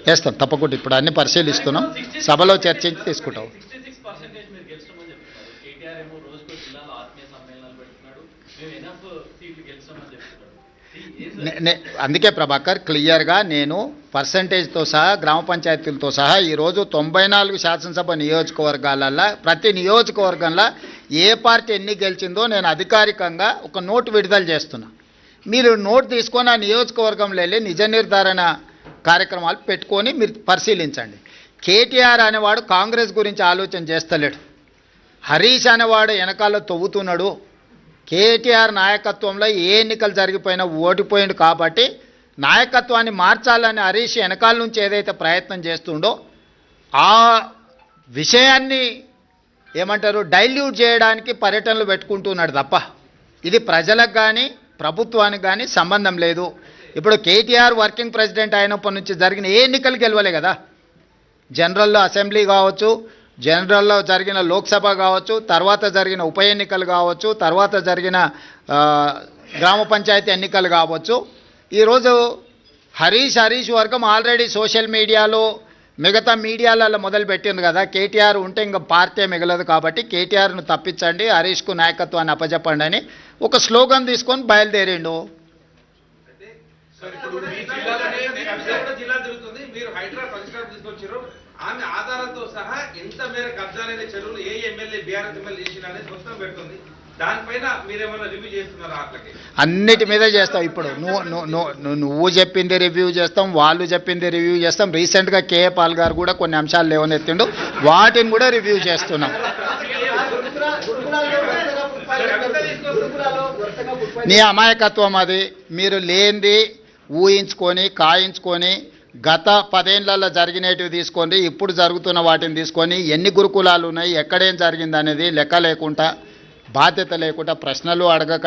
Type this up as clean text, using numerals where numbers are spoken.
వేస్తాం తప్పకుండా. ఇప్పుడు అన్ని పరిశీలిస్తున్నాం, సభలో చర్చించి తీసుకుంటాం. అందుకే ప్రభాకర్ క్లియర్గా నేను పర్సంటేజ్తో సహా గ్రామ పంచాయతీలతో సహా ఈరోజు 94 శాసనసభ నియోజకవర్గాలల్లో ప్రతి నియోజకవర్గంలో ఏ పార్టీ ఎన్ని గెలిచిందో నేను అధికారికంగా ఒక నోటు విడుదల చేస్తున్నా. మీరు నోటు తీసుకొని ఆ నియోజకవర్గంలో వెళ్ళి నిజ నిర్ధారణ కార్యక్రమాలు పెట్టుకొని మీరు పరిశీలించండి. కేటీఆర్ అనేవాడు కాంగ్రెస్ గురించి ఆలోచన చేస్తలేడు, హరీష్ అనేవాడు వెనకాల తవ్వుతున్నాడు. కేటీఆర్ నాయకత్వంలో ఏ ఎన్నికలు జరిగిపోయినా ఓడిపోయిండు కాబట్టి నాయకత్వాన్ని మార్చాలని హరీష్ వెనకాల నుంచి ఏదైతే ప్రయత్నం చేస్తుండో ఆ విషయాన్ని ఏమంటారు డైల్యూట్ చేయడానికి పర్యటనలు పెట్టుకుంటున్నాడు తప్ప ఇది ప్రజలకు కానీ ప్రభుత్వానికి కానీ సంబంధం లేదు. ఇప్పుడు కేటీఆర్ వర్కింగ్ ప్రెసిడెంట్ అయినప్పటి నుంచి జరిగిన ఏ ఎన్నికలు గెలవలే కదా. జనరల్లో అసెంబ్లీ కావచ్చు, జనరల్లో జరిగిన లోక్సభ కావచ్చు, తర్వాత జరిగిన ఉప ఎన్నికలు కావచ్చు, తర్వాత జరిగిన గ్రామ పంచాయతీ ఎన్నికలు కావచ్చు. ఈరోజు హరీష్ వర్గం ఆల్రెడీ సోషల్ మీడియాలో మిగతా మీడియాలలో మొదలుపెట్టింది కదా. కేటీఆర్ ఉంటే ఇంకా పార్టీ మిగలదు కాబట్టి కేటీఆర్ను తప్పించండి, హరీష్కు నాయకత్వాన్ని అప్పచెప్పండి అని ఒక స్లోగన్ తీసుకొని బయలుదేరిండు. ఆమె ఆధారంతో సహా ఎంత మేర కబ్జాలైన చెరువులు ఏ ఎమ్మెల్యే బీఆర్ఎస్ ఎమ్మెల్యే చేసిన అనేది మొత్తం పెడుతుంది. దానిపైన మీరేమన్నా రివ్యూ చేస్తున్నారా? అట్లకి అన్నిటి మీద చేస్తాం. ఇప్పుడు నువ్వు చెప్పింది రివ్యూ చేస్తాం, వాళ్ళు చెప్పింది రివ్యూ చేస్తాం. రీసెంట్గా కేఏ పాల్ గారు కూడా కొన్ని అంశాలు లేవనెత్తిండు, వాటిని కూడా రివ్యూ చేస్తున్నాం. నీ అమాయకత్వం అది. మీరు లేనిది ఊహించుకొని కాయించుకొని గత 10 ఏళ్లలో జరిగినవి తీసుకొని ఇప్పుడు జరుగుతున్న వాటిని తీసుకొని ఎన్ని గురుకులాలు ఉన్నాయి, ఎక్కడేం జరిగింది అనేది లెక్క లేకుండా, బాధ్యత లేకుండా ప్రశ్నలు అడగక